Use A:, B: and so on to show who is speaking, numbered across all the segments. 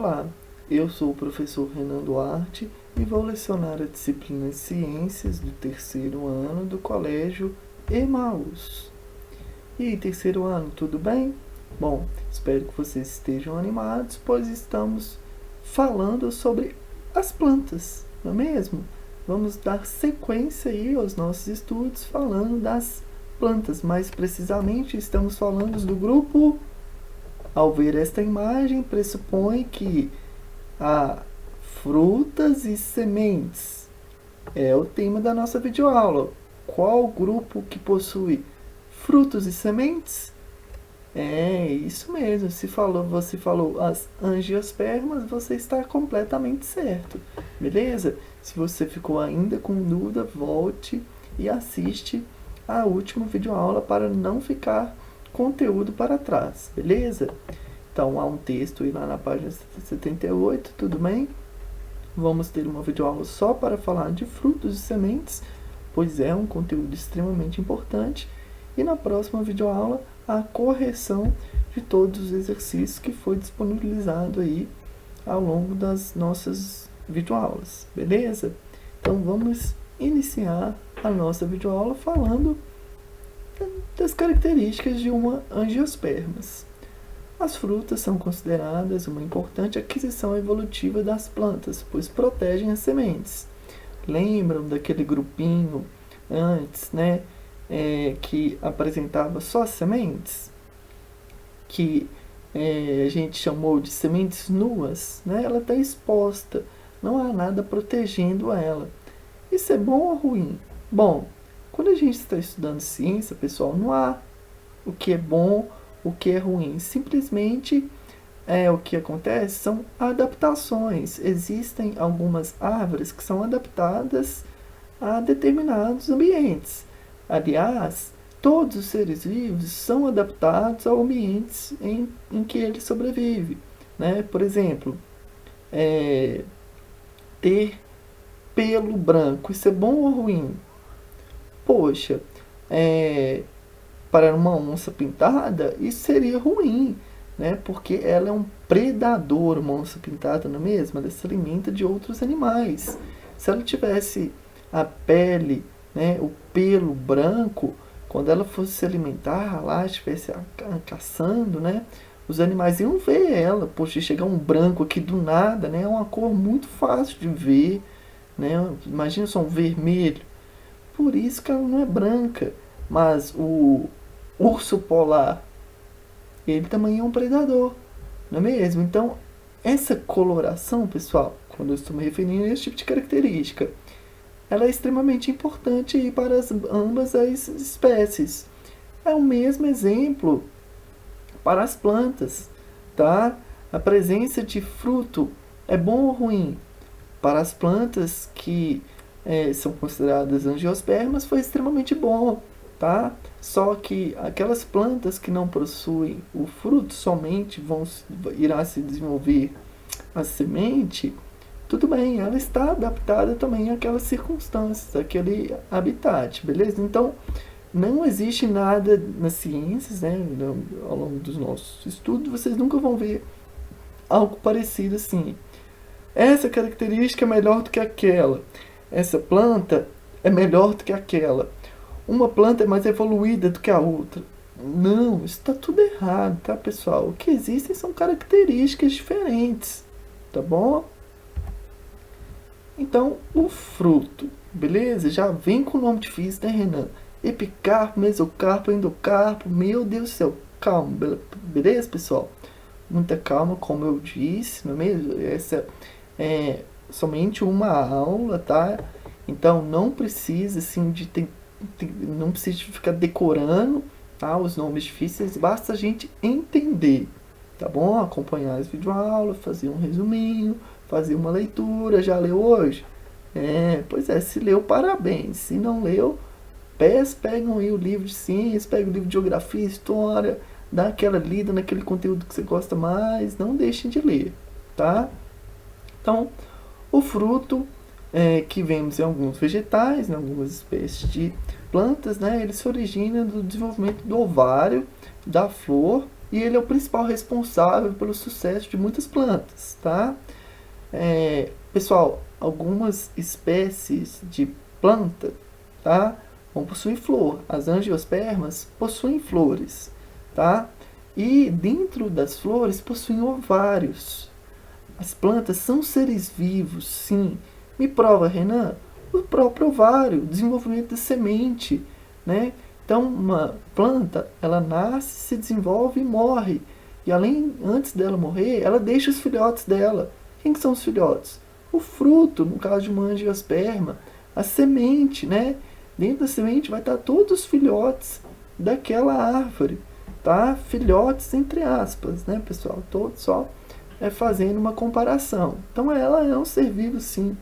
A: Olá, eu sou o professor Renan Duarte e vou lecionar a disciplina de Ciências do terceiro ano do Colégio Emaús. E aí, terceiro ano, tudo bem? Bom, espero que vocês estejam animados, pois estamos falando sobre as plantas, não é mesmo? Vamos dar sequência aí aos nossos estudos falando das plantas. Mais precisamente, estamos falando do grupo. Ao ver esta imagem, pressupõe que há frutas e sementes. É o tema da nossa videoaula. Qual grupo que possui frutos e sementes? É isso mesmo. Você falou as angiospermas, você está completamente certo. Beleza? Se você ficou ainda com dúvida, volte e assiste a última videoaula para não ficar conteúdo para trás, beleza? Então há um texto aí lá na página 78, tudo bem? Vamos ter uma videoaula só para falar de frutos e sementes, pois é um conteúdo extremamente importante. E na próxima videoaula, a correção de todos os exercícios que foi disponibilizado aí ao longo das nossas videoaulas, beleza? Então vamos iniciar a nossa videoaula falando das características de uma angiospermas. As frutas são consideradas uma importante aquisição evolutiva das plantas, pois protegem as sementes. Lembram daquele grupinho antes, né, que apresentava só as sementes? Que a gente chamou de sementes nuas, né? Ela está exposta, não há nada protegendo ela. Isso é bom ou ruim? Bom, quando a gente está estudando ciência, pessoal, não há o que é bom, o que é ruim. Simplesmente o que acontece são adaptações. Existem algumas árvores que são adaptadas a determinados ambientes. Aliás, todos os seres vivos são adaptados a ambientes em que eles sobrevivem, né? Por exemplo, ter pelo branco, isso é bom ou ruim? Poxa, para uma onça pintada, isso seria ruim, né? Porque ela é um predador, uma onça pintada, não é mesmo? Ela se alimenta de outros animais. Se ela tivesse a pele, né, o pelo branco, quando ela fosse se alimentar lá, estivesse caçando, né, os animais iam ver ela. Poxa, chegar um branco aqui do nada, né, é uma cor muito fácil de ver, né? Imagina só um vermelho. Por isso que ela não é branca. Mas o urso polar, ele também é um predador, não é mesmo? Então, essa coloração, pessoal, quando eu estou me referindo a esse tipo de característica, ela é extremamente importante aí para ambas as espécies. É o mesmo exemplo para as plantas, tá? A presença de fruto é bom ou ruim? Para as plantas que são consideradas angiospermas, foi extremamente bom, tá? Só que aquelas plantas que não possuem o fruto somente irá se desenvolver a semente, tudo bem, ela está adaptada também àquelas circunstâncias, àquele habitat, beleza? Então, não existe nada nas ciências, né, ao longo dos nossos estudos, vocês nunca vão ver algo parecido assim. Essa característica é melhor do que aquela. Essa planta é melhor do que aquela. Uma planta é mais evoluída do que a outra. Não, isso está tudo errado, tá, pessoal? O que existem são características diferentes, tá bom? Então, o fruto, beleza? Já vem com o nome difícil, né, Renan? Epicarpo, mesocarpo, endocarpo, meu Deus do céu. Calma, beleza, pessoal? Muita calma, como eu disse, não é mesmo? Essa é somente uma aula, tá? Então, não precisa, assim, não precisa ficar decorando, tá, os nomes difíceis, basta a gente entender, tá bom? Acompanhar as videoaulas, fazer um resuminho, fazer uma leitura. Já leu hoje? Pois é, se leu, parabéns. Se não leu, pegam aí o livro de ciências, pega o livro de geografia, história, dá aquela lida naquele conteúdo que você gosta mais, não deixem de ler, tá? Então, o fruto que vemos em alguns vegetais, em algumas espécies de plantas, né, ele se origina do desenvolvimento do ovário, da flor, e ele é o principal responsável pelo sucesso de muitas plantas, tá? Pessoal, algumas espécies de planta, tá, vão possuir flor. As angiospermas possuem flores, tá? E dentro das flores possuem ovários. As plantas são seres vivos, sim. Me prova, Renan? O próprio ovário, o desenvolvimento da semente, né? Então, uma planta, ela nasce, se desenvolve e morre. E antes dela morrer, ela deixa os filhotes dela. Quem que são os filhotes? O fruto, no caso de uma angiosperma, a semente, né? Dentro da semente vai estar todos os filhotes daquela árvore, tá? Filhotes entre aspas, né, pessoal? Todos só fazendo uma comparação. Então ela é um ser vivo, sim.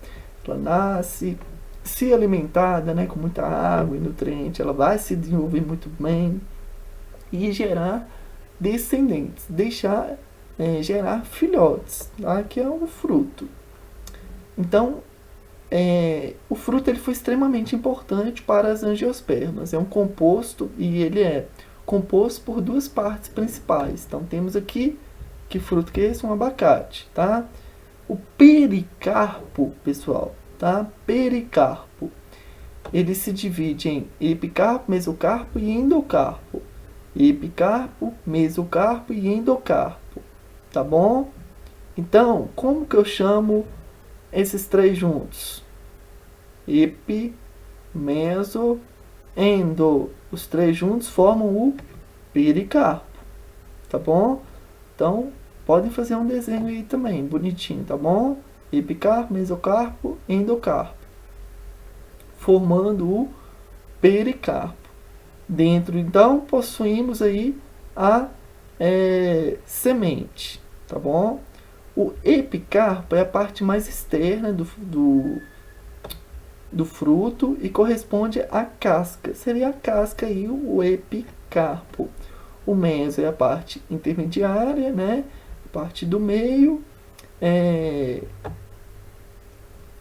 A: Ela nasce, se alimentada, né, com muita água e nutriente, ela vai se desenvolver muito bem e gerar descendentes, gerar filhotes, tá? Que é o fruto. Então, o fruto ele foi extremamente importante para as angiospermas. É um composto e ele é composto por duas partes principais. Então, temos aqui, que fruto que é esse? Um abacate, tá? O pericarpo, pessoal, tá? Pericarpo. Ele se divide em epicarpo, mesocarpo e endocarpo. Epicarpo, mesocarpo e endocarpo, tá bom? Então, como que eu chamo esses três juntos? Epi, meso, endo. Os três juntos formam o pericarpo, tá bom? Então, podem fazer um desenho aí também, bonitinho, tá bom? Epicarpo, mesocarpo, endocarpo, formando o pericarpo. Dentro, então, possuímos aí a semente, tá bom? O epicarpo é a parte mais externa do fruto e corresponde à casca. Seria a casca aí, o epicarpo. O meso é a parte intermediária, né? A parte do meio.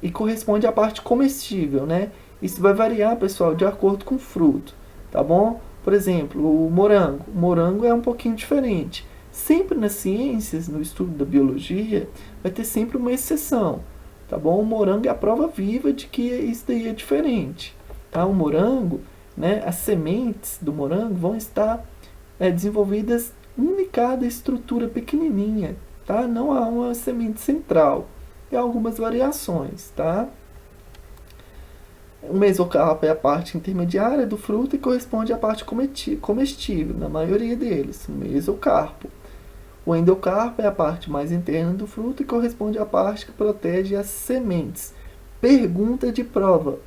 A: E corresponde à parte comestível, né? Isso vai variar, pessoal, de acordo com o fruto, tá bom? Por exemplo, o morango. O morango é um pouquinho diferente. Sempre nas ciências, no estudo da biologia, vai ter sempre uma exceção, tá bom? O morango é a prova viva de que isso daí é diferente, tá? O morango, né, as sementes do morango vão estar desenvolvidas em cada estrutura pequenininha, tá? Não há uma semente central. E algumas variações, tá? O mesocarpo é a parte intermediária do fruto e corresponde à parte comestível, na maioria deles, o mesocarpo. O endocarpo é a parte mais interna do fruto e corresponde à parte que protege as sementes. Pergunta de prova: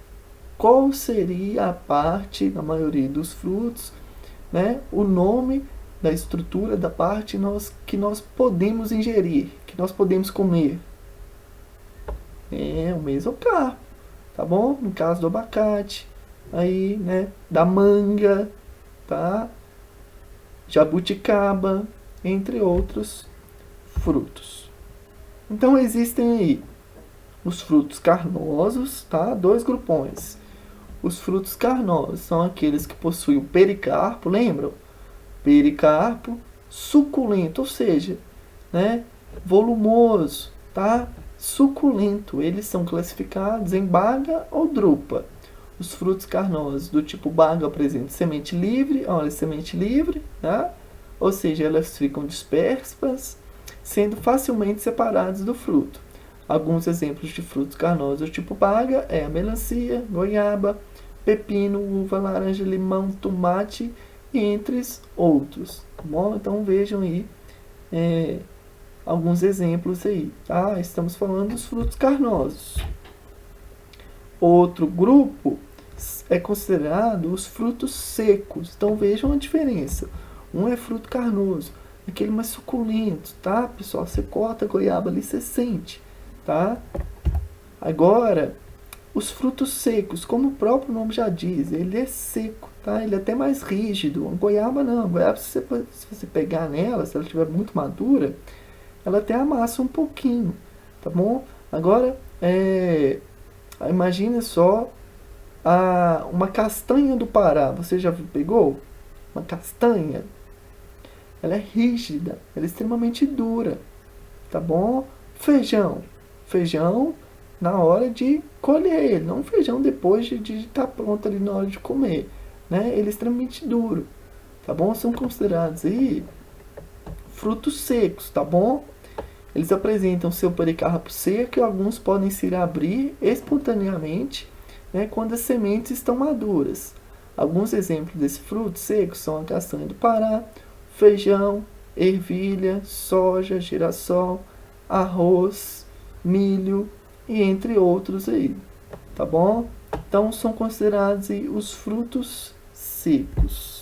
A: qual seria a parte, na maioria dos frutos, né, o nome da estrutura da parte que nós podemos ingerir, que nós podemos comer? É o mesocarpo, tá bom? No caso do abacate, aí, né, da manga, tá? Jabuticaba, entre outros frutos. Então existem aí os frutos carnosos, tá? Dois grupões. Os frutos carnosos são aqueles que possuem o pericarpo, lembram? Pericarpo suculento, ou seja, né, volumoso, tá? Suculento. Eles são classificados em baga ou drupa. Os frutos carnosos do tipo baga apresentam semente livre, olha, semente livre, tá? Ou seja, elas ficam dispersas, sendo facilmente separadas do fruto. Alguns exemplos de frutos carnosos do tipo baga é a melancia, goiaba, pepino, uva, laranja, limão, tomate, entre outros. Tá bom? Então vejam aí alguns exemplos aí, tá? Estamos falando dos frutos carnosos. Outro grupo é considerado os frutos secos. Então vejam a diferença. Um é fruto carnoso, aquele mais suculento, tá, pessoal? Você corta a goiaba ali, você sente, tá? Agora, os frutos secos, como o próprio nome já diz, ele é seco, tá? Ele é até mais rígido. A goiaba não. A goiaba, se você pegar nela, se ela estiver muito madura, ela até amassa um pouquinho, tá bom? Agora, imagine só uma castanha do Pará. Você já pegou uma castanha? ela é rígida, ela é extremamente dura, tá bom? Feijão na hora de colher ele, não feijão depois de estar pronto ali na hora de comer, né? Ele é extremamente duro, tá bom? São considerados aí frutos secos, tá bom? Eles apresentam seu pericarpo seco e alguns podem se abrir espontaneamente, né, quando as sementes estão maduras. Alguns exemplos desse fruto seco são a castanha do Pará, feijão, ervilha, soja, girassol, arroz, milho e entre outros aí, tá bom? Então são considerados aí os frutos secos.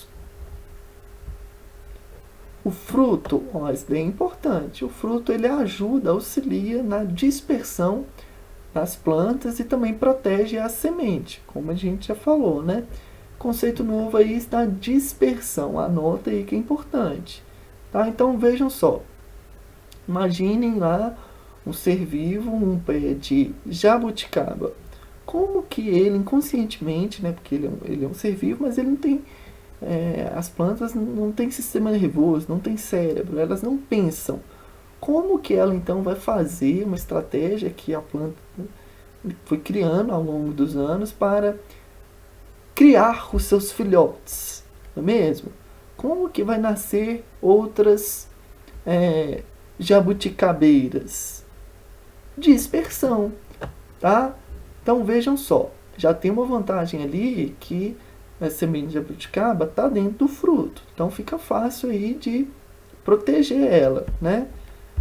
A: O fruto, ó, isso daí é importante. O fruto ele ajuda, auxilia na dispersão das plantas e também protege a semente, como a gente já falou, né? Conceito novo aí da dispersão. Anota aí que é importante, tá? Então vejam só. Imaginem lá um ser vivo, um pé de jabuticaba. Como que ele inconscientemente, né? Porque ele é um ser vivo, mas ele não tem as plantas não têm sistema nervoso, não têm cérebro, elas não pensam. Como que ela então vai fazer uma estratégia que a planta foi criando ao longo dos anos para criar os seus filhotes, não é mesmo? Como que vai nascer outras jabuticabeiras? Dispersão, tá? Então vejam só, já tem uma vantagem ali que a semente de jabuticaba está dentro do fruto. Então fica fácil aí de proteger ela, né?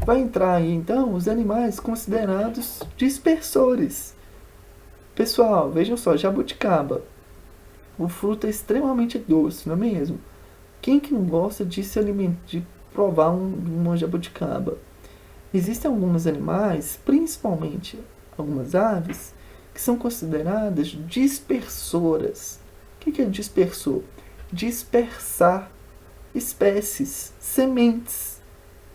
A: Vai entrar aí então os animais considerados dispersores. Pessoal, vejam só, jabuticaba. O fruto é extremamente doce, não é mesmo? Quem que não gosta de se alimentar, de provar uma jabuticaba? Existem alguns animais, principalmente algumas aves, que são consideradas dispersoras. O que é dispersor? Dispersar espécies, sementes.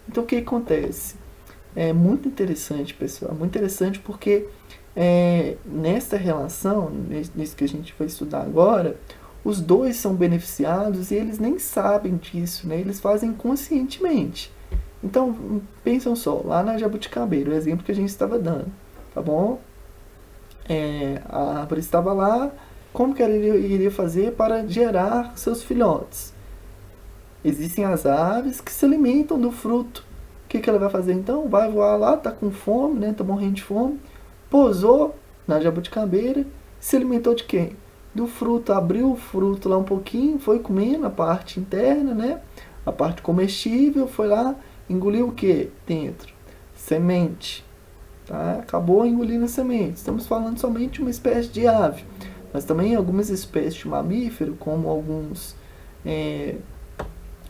A: Então o que acontece? É muito interessante, pessoal. Muito interessante porque nessa relação, nisso que a gente vai estudar agora, os dois são beneficiados e eles nem sabem disso, né? Eles fazem conscientemente. Então, pensam só, lá na jabuticabeira, o exemplo que a gente estava dando, tá bom? A árvore estava lá, como que ela iria fazer para gerar seus filhotes? Existem as aves que se alimentam do fruto. O que ela vai fazer então? Vai voar lá, tá com fome, né? Tá morrendo de fome. Pousou na jabuticabeira, se alimentou de quem? Do fruto, abriu o fruto lá um pouquinho, foi comendo a parte interna, né? A parte comestível, foi lá, engoliu o que dentro? Semente. Tá? Acabou engolindo a semente. Estamos falando somente de uma espécie de ave. Mas também algumas espécies de mamífero, como alguns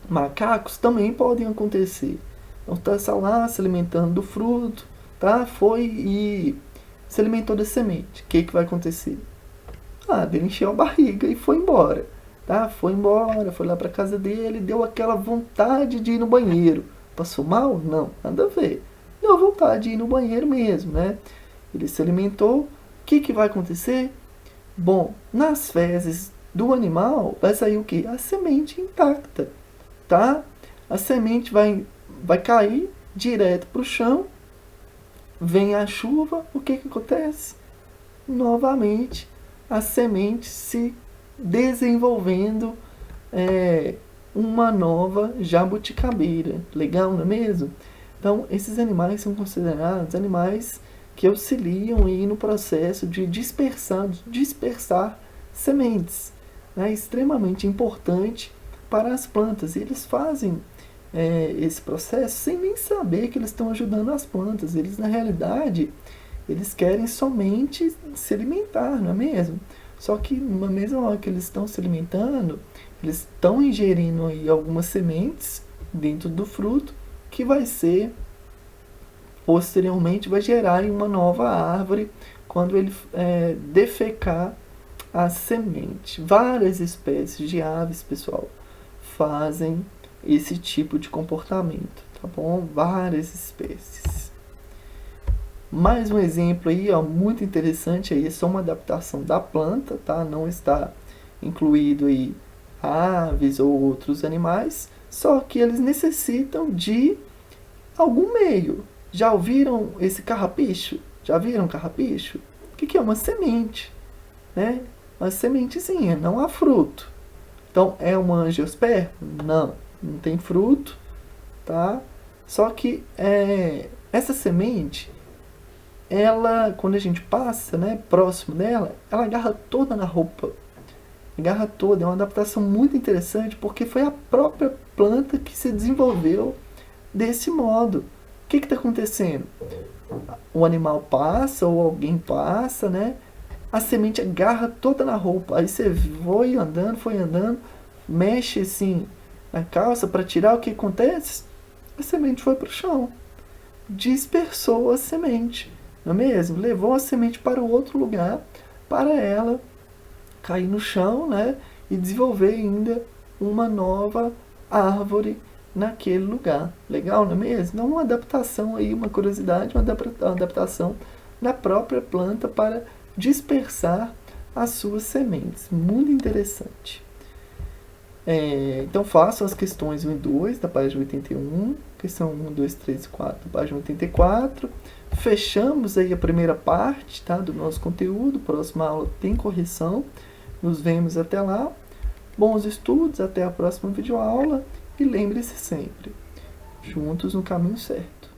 A: macacos, também podem acontecer. Então está lá se alimentando do fruto, tá? Foi e se alimentou da semente. O que vai acontecer? Ele encheu a barriga e foi embora. Tá? Foi embora, foi lá para casa dele, deu aquela vontade de ir no banheiro. Passou mal? Não, nada a ver. Deu vontade de ir no banheiro mesmo, né? Ele se alimentou. O que vai acontecer? Bom, nas fezes do animal vai sair o quê? A semente intacta, tá? A semente vai cair direto para o chão, vem a chuva, o que acontece? Novamente, a semente se desenvolvendo uma nova jabuticabeira. Legal, não é mesmo? Então, esses animais são considerados animais que auxiliam aí no processo de dispersar sementes. É extremamente importante para as plantas. E eles fazem esse processo sem nem saber que eles estão ajudando as plantas. Eles, na realidade, eles querem somente se alimentar, não é mesmo? Só que na mesma hora que eles estão se alimentando, eles estão ingerindo aí algumas sementes dentro do fruto que vai ser, posteriormente, vai gerar uma nova árvore quando ele defecar a semente. Várias espécies de aves, pessoal, fazem esse tipo de comportamento, tá bom? Várias espécies. Mais um exemplo aí, ó, muito interessante aí, é só uma adaptação da planta, tá? Não está incluído aí aves ou outros animais, Só que eles necessitam de algum meio. Já ouviram esse carrapicho? Já viram carrapicho? O que é uma semente? Né? Uma sementezinha, não há fruto. Então, é uma angiosperma? Não, não tem fruto, tá? Só que essa semente, ela, quando a gente passa, né, próximo dela, ela agarra toda na roupa. Agarra toda, é uma adaptação muito interessante, porque foi a própria planta que se desenvolveu desse modo. O que está acontecendo? O animal passa, ou alguém passa, né? A semente agarra toda na roupa. Aí você foi andando, mexe assim na calça para tirar, o que acontece? A semente foi para o chão. Dispersou a semente, não é mesmo? Levou a semente para o outro lugar, para ela cair no chão, né? E desenvolver ainda uma nova árvore naquele lugar. Legal, não é mesmo? Então, uma adaptação aí, uma curiosidade, uma adaptação na própria planta para dispersar as suas sementes. Muito interessante. Então façam as questões 1 e 2 da página 81, questão 1, 2, 3 e 4 da página 84. Fechamos aí a primeira parte, tá, do nosso conteúdo. Próxima aula tem correção. Nos vemos até lá. Bons estudos, até a próxima videoaula. E lembre-se sempre, juntos no caminho certo.